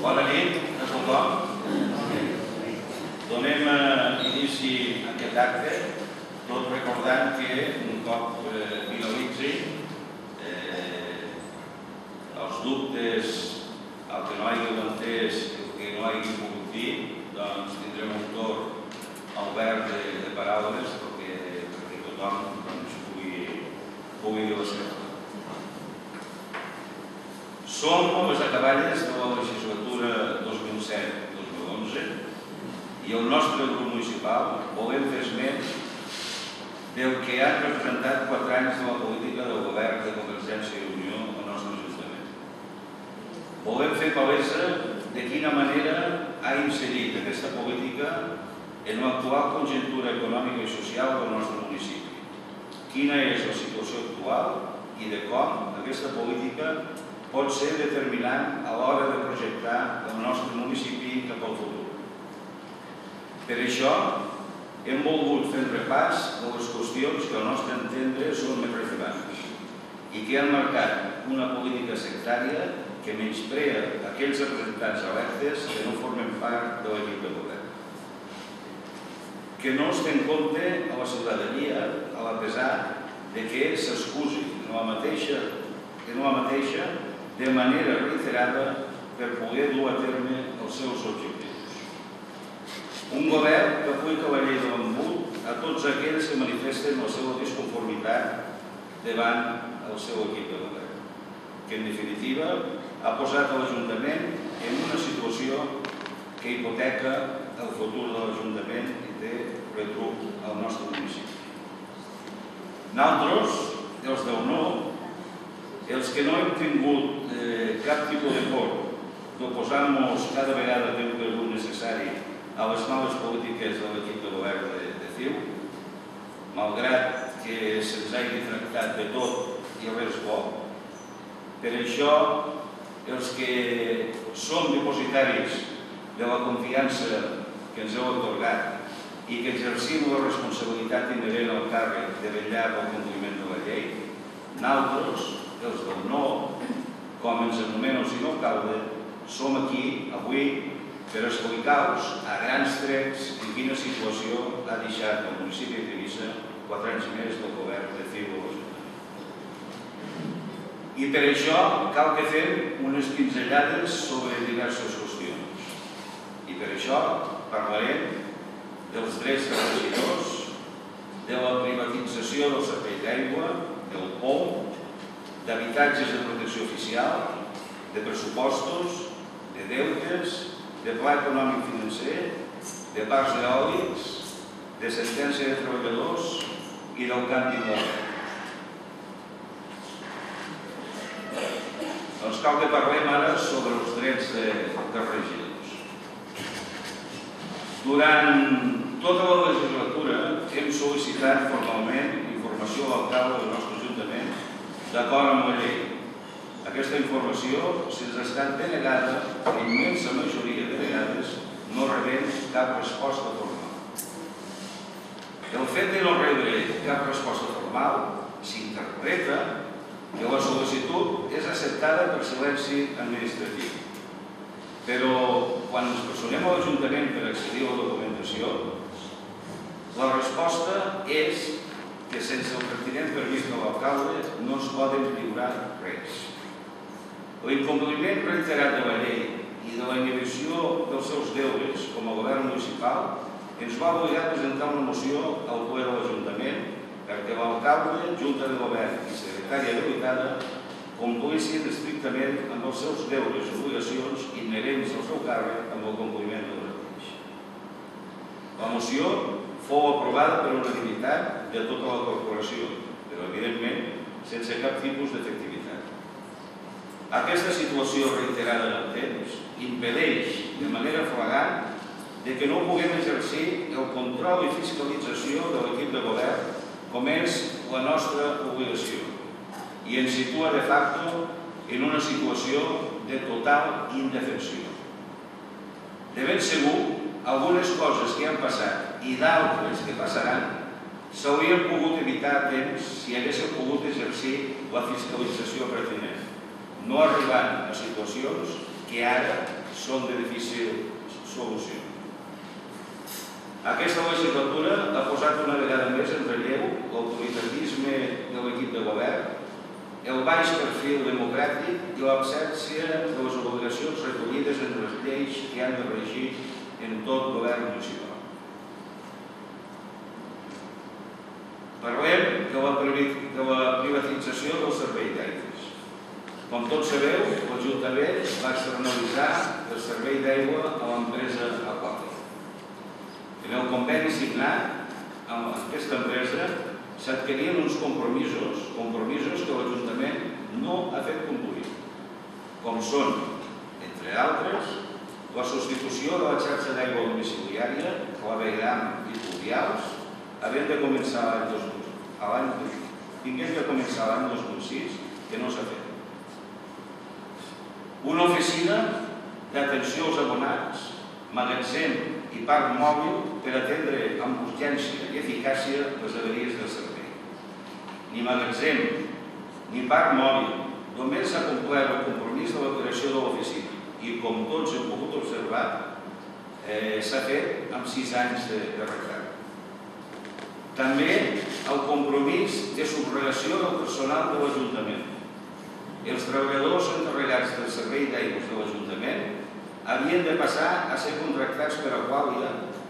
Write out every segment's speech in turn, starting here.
Bona nit a tothom. Donem inici a aquest acte, tot recordant que un cop finalitzi els dubtes, el que no hagi entès i el que no hagi pogut dir, doncs tindrem un torn obert de paraules perquè tothom pugui dir la seva. Som a les acaballes de la legislatura 2007-2011 i el nostre grup municipal volem fer esment del que han representat 4 anys de la política del govern de Convergència i Unió al nostre ajuntament. Volem fer palesa de quina manera ha inserit aquesta política en l'actual conjuntura econòmica i social del nostre municipi, quina és la situació actual i de com aquesta política pot ser determinant a l'hora de projectar el nostre municipi cap al futur. Per això, hem volgut fer un repàs de les qüestions que al nostre entendre són més rellevants i que han marcat una política sectària que menysprea aquells representants electes que no formen part de l'equip de govern. Que no es té en compte a la ciutadania a la pesar de que s'excusi en la mateixa de manera reiterada per poder dur a terme els seus objectius. Un govern que aplica la llei de l'embut a tots aquells que manifesten la seva disconformitat davant el seu equip de govern, que en definitiva ha posat l'Ajuntament en una situació que hipoteca el futur de l'Ajuntament i té retruc al nostre municipi. Nosaltres, els del no, els que no hem tingut cap tipus de por d'oposar-nos cada vegada que hem cregut necessari a les males polítiques de l'equip de govern de CiU, malgrat que se'ns hagi tractat de tot i res bo. Per això, els que som dipositaris de la confiança que ens heu atorgat i que exercim la responsabilitat inherent al càrrec de vetllar pel compliment de la llei, nosaltres, els del no, com ens anomena el senyor alcalde, som aquí avui per explicar-vos a grans trets en quina situació ha deixat el municipi de Tivissa 4 anys més del govern de CiU a l'Ajuntament. I per això cal que fem unes pinzellades sobre diverses qüestions. I per això parlarem dels drets dels regidors, de la privatització del servei d'aigua, del POM, d'habitatges de protecció oficial, de pressupostos, de deutes, de pla econòmic financer, de parcs eòlics, de sentència de treballadors i del canvi model. Doncs cal que parlem ara sobre els drets dels regidors. Durant tota la legislatura hem sol·licitat formalment informació a l'alcalde del nostre ajuntament d'acord amb la llei. Aquesta informació se'ns ha estat denegada, la immensa majoria de vegades, no rebent cap resposta formal. El fet de no rebre cap resposta formal s'interpreta que la sol·licitud és acceptada per silenci administratiu. Però quan ens personem a l'Ajuntament per accedir a la documentació, la resposta és que sense el pertinent permís de l'alcalde no es poden lliurar res. L'incompliment reiterat de la llei i de la inhibició dels seus deures com a govern municipal ens va obligar a presentar una moció al ple de l'Ajuntament perquè l'alcalde, junta de govern i secretària habilitada complissin estrictament amb els seus deures i obligacions inherents al seu càrrec amb el compliment de les lleis. La moció fou aprovada per unanimitat de tota la corporació, però evidentment sense cap tipus d'efectivitat. Aquesta situació reiterada en el temps impedeix de manera flagrant que no puguem exercir el control i fiscalització de l'equip de govern com és la nostra obligació i ens situa de facto en una situació de total indefensió. De ben segur, algunes coses que han passat i d'altres que passaran s'haurien pogut evitar a temps si haguéssim pogut exercir la fiscalització pertinent, no arribant a situacions que ara són de difícil solució. Aquesta legislatura ha posat una vegada més en relleu l'autoritarisme de l'equip de govern, el baix perfil democràtic i l'absència de les obligacions recollides en les lleis que han de regir en tot govern municipal. Parlem de la privatització del servei d'aigües. Com tots sabeu, l'Ajuntament va externalitzar el servei d'aigua a l'empresa Aquàtica. En el conveni signat amb aquesta empresa s'adquirien uns compromisos que l'Ajuntament no ha fet complir, com són, entre altres, la substitució de la xarxa d'aigua domiciliària, clavegueram i pluvials, havent de començar l'any 2006, que no s'ha fet. Una oficina d'atenció als abonats, magatzem i parc mòbil per atendre amb urgència i eficàcia les avaries del servei. Ni magatzem ni parc mòbil, només s'ha complert el compromís de la creació de l'oficina i, com tots hem pogut observar, s'ha fet amb 6 anys de retard. També el compromís de subrogació del personal de l'Ajuntament. Els treballadors encarregats del servei d'aigües de l'Ajuntament havien de passar a ser contractats per Aquàlia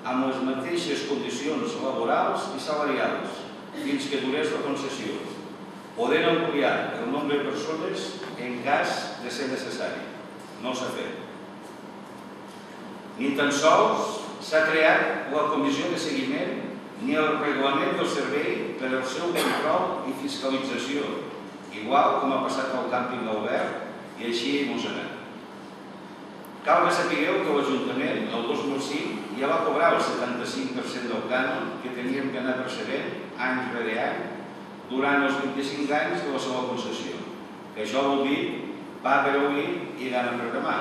amb les mateixes condicions laborals i salarials fins que durés la concessió, podent ampliar el nombre de persones en cas de ser necessari. No s'ha fet. Ni tan sols s'ha creat la comissió de seguiment ni el reglament del servei per al seu control i fiscalització, igual com ha passat al càmping d'Albert, i així ens ha anat. Cal que sapigueu que l'Ajuntament, el 2005, ja va cobrar el 75% del cànon que teníem que anar percebent any rere any durant els 25 anys de la seva concessió. Això vol dir pa per avui i gana per demà.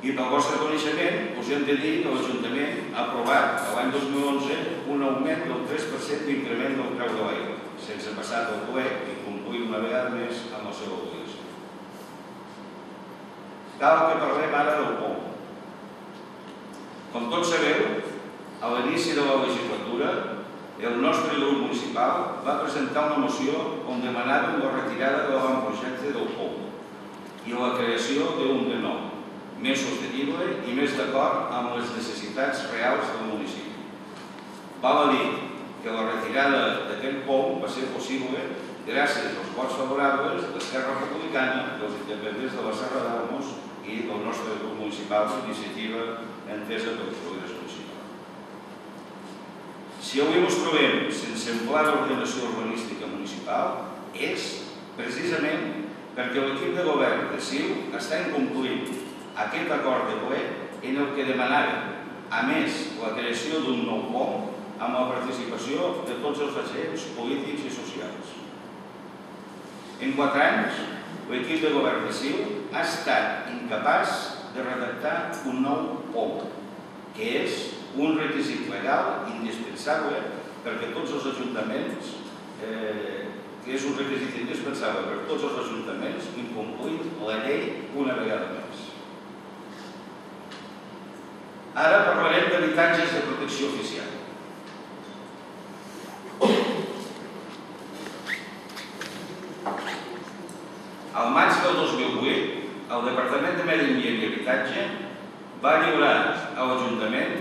I pel vostre coneixement, us hem de dir que l'Ajuntament ha aprovat l'any 2011 un augment del 3% d'increment del preu de l'aigua, sense passar del ple i complir una vegada més amb la seva obligació. Cal que parlem ara del POU. Com tots sabeu, a l'inici de la legislatura, el nostre grup municipal va presentar una moció on demanàvem la retirada de l'avantprojecte del POU i la creació d'un de nou, més sostenible i més d'acord amb les necessitats reals del municipi. Val a dir que la retirada d'aquest POU va ser possible gràcies als vots favorables d'Esquerra Republicana, dels independents de la Serra d'Almos i del nostre grup municipal d'iniciativa entesa pel Progrés Municipal. Si avui ens trobem sense un pla d'ordenació urbanística municipal és precisament perquè l'equip de govern de CIU està incomplint aquest acord de ple en el que demanava, a més, la creació d'un nou POU amb la participació de tots els agents polítics i socials. En 4 anys, l'equip de govern de CIU ha estat incapaç de redactar un nou POU, que és un requisit legal indispensable perquè tots els ajuntaments, incomplir la llei una vegada més. Ara parlarem d'habitatges de protecció oficial. Al maig del 2008, el Departament de Medi Ambient i Habitatge va lliurar a l'Ajuntament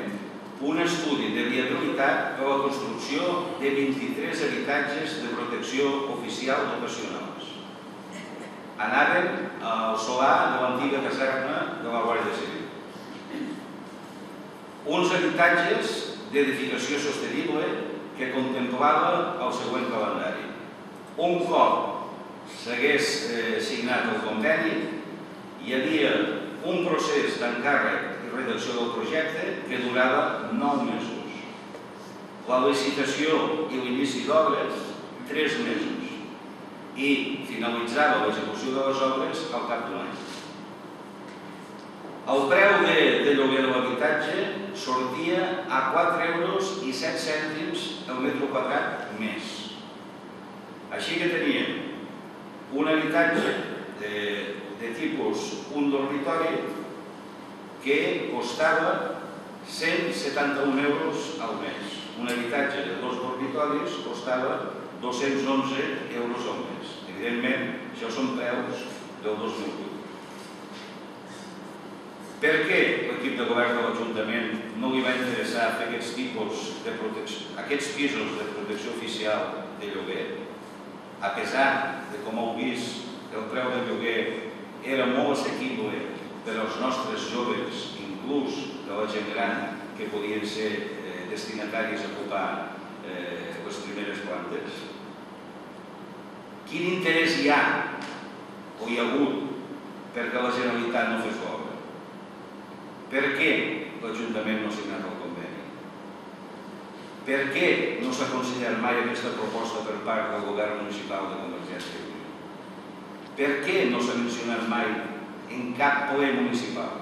un estudi de viabilitat per a la construcció de 23 habitatges de protecció oficial dotacionals. Anaven al solar de l'antiga caserna de la Guàrdia Civil. Uns habitatges d'edificació sostenible que contemplava el següent calendari. Un cop s'hagués signat el conveni, hi havia un procés d'encàrrec i redacció del projecte que durava 9 mesos. La licitació i l'inici d'obres, 3 mesos. I finalitzava l'execució de les obres al cap d'un any. El preu de lloguer de l'habitatge sortia a 4,07 € el metre quadrat més. Així que teníem un habitatge de tipus un dormitori que costava 171 euros al mes. Un habitatge de 2 dormitoris costava 211 euros al mes. Evidentment, això són preus del 2008. Per què l'equip de govern de l'Ajuntament no li va interessar fer aquests pisos de protecció oficial de lloguer? A pesar de, com heu vist, el preu del lloguer era molt assequible per als nostres joves, inclús de la gent gran que podien ser destinataris a ocupar les primeres plantes. Quin interès hi ha o hi ha hagut perquè la Generalitat no fes l'obra? Per què l'Ajuntament no ha signat el conveni? Per què no s'ha considerat mai aquesta proposta per part del govern municipal de Convergència i Unió? Per què no s'ha mencionat mai en cap ple municipal?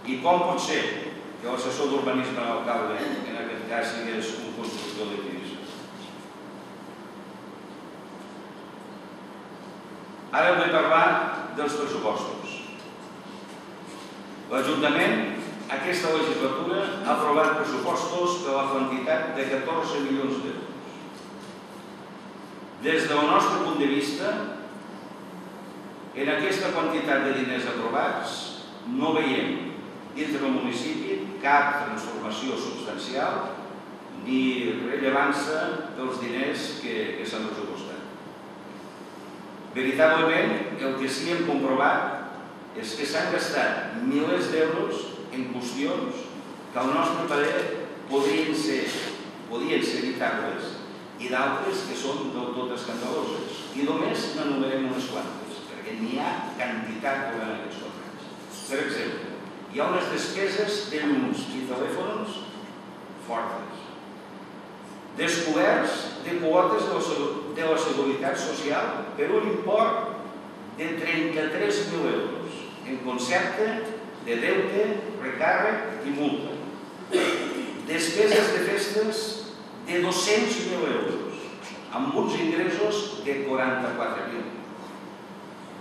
I com pot ser que l'assessor d'urbanisme de l'alcalde, en aquest cas, sigués un constructor de Tivissa? Ara vull parlar dels pressupostos. L'Ajuntament, aquesta legislatura, ha aprovat pressupostos per la quantitat de 14 milions d'euros. Des del nostre punt de vista, en aquesta quantitat de diners aprovats, no veiem dintre del municipi cap transformació substancial ni rellevància dels diners que s'han pressupostat. Veritablement, el que sí hem comprovat és que s'han gastat milers d'euros en qüestions que al nostre parer podien ser evitables i d'altres que són del tot escandaloses. I només n'enumerem unes quantes, perquè n'hi ha quantitat durant aquests 4 anys. Per exemple, hi ha unes despeses de llums i telèfons fortes, descoberts de quotes de la Seguretat Social per un import de 33.000 euros en concepte de deute, recàrrec i multa. Despeses de festes de 200.000 euros, amb uns ingressos de 44.000.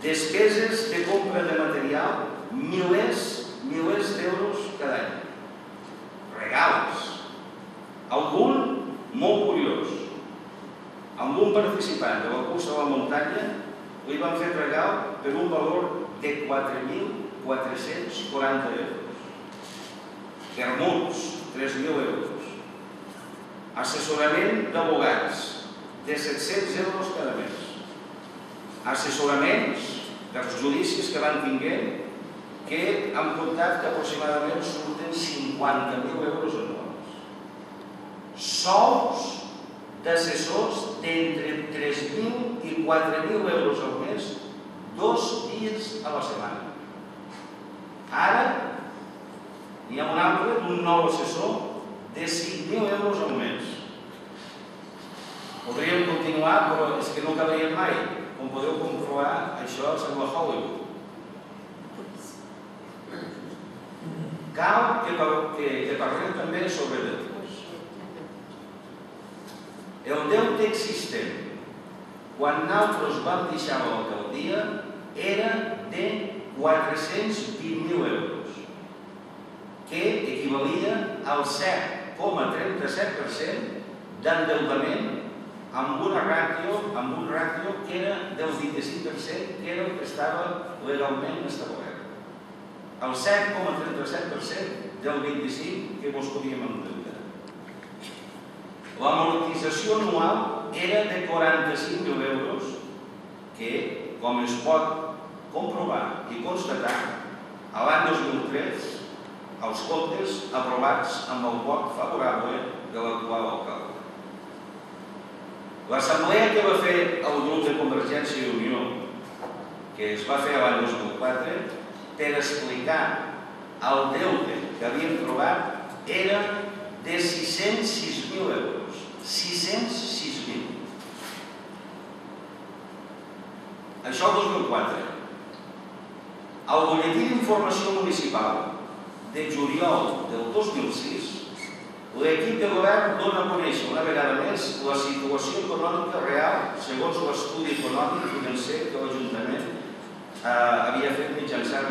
Despeses de compra de material, milers d'euros cada any. Regals. Algun molt curiós. Amb un participant de la cursa de la muntanya li van fer regal per un valor de 4.440 euros. Vermuts, 3.000 euros. Assessorament d'abogats, de 700 euros cada mes. Assessoraments dels judicis que van tinguent que han comptat que aproximadament surten 50.000 euros anuals. Sous d'assessors d'entre 3.000 i 4.000 euros al mes, 2 dies a la setmana. Ara n'hi ha un altre d'un nou assessor de 5.000 euros al mes. Podríem continuar, però és que no acabaríem mai. Com podeu comprovar, això sembla Hollywood. Cal que parlem també sobre deutes. El deute existent, quan nosaltres vam deixar l'alcaldia, era de 420.000 euros, que equivalia al 7,37% d'endeutament amb un ràtio que era del 25%, que era el que estava legalment establert. El 7,37% del 25% que ens podíem endeutar. L'amortització anual era de 45.000 euros, que, com es pot comprovar i constatar, a l'any 2003, els comptes aprovats amb el vot favorable de l'actual alcalde. L'assemblea que va fer el grup de Convergència i Unió, que es va fer l'any 2004, per explicar el deute que havíem trobat, era de 606.000 euros. 606.000. Això el 2004. Al butlletí d'informació municipal de juliol del 2006, l'equip de govern dona a conèixer una vegada més la situació econòmica real segons l'estudi econòmic i financer que l'Ajuntament havia fet mitjançant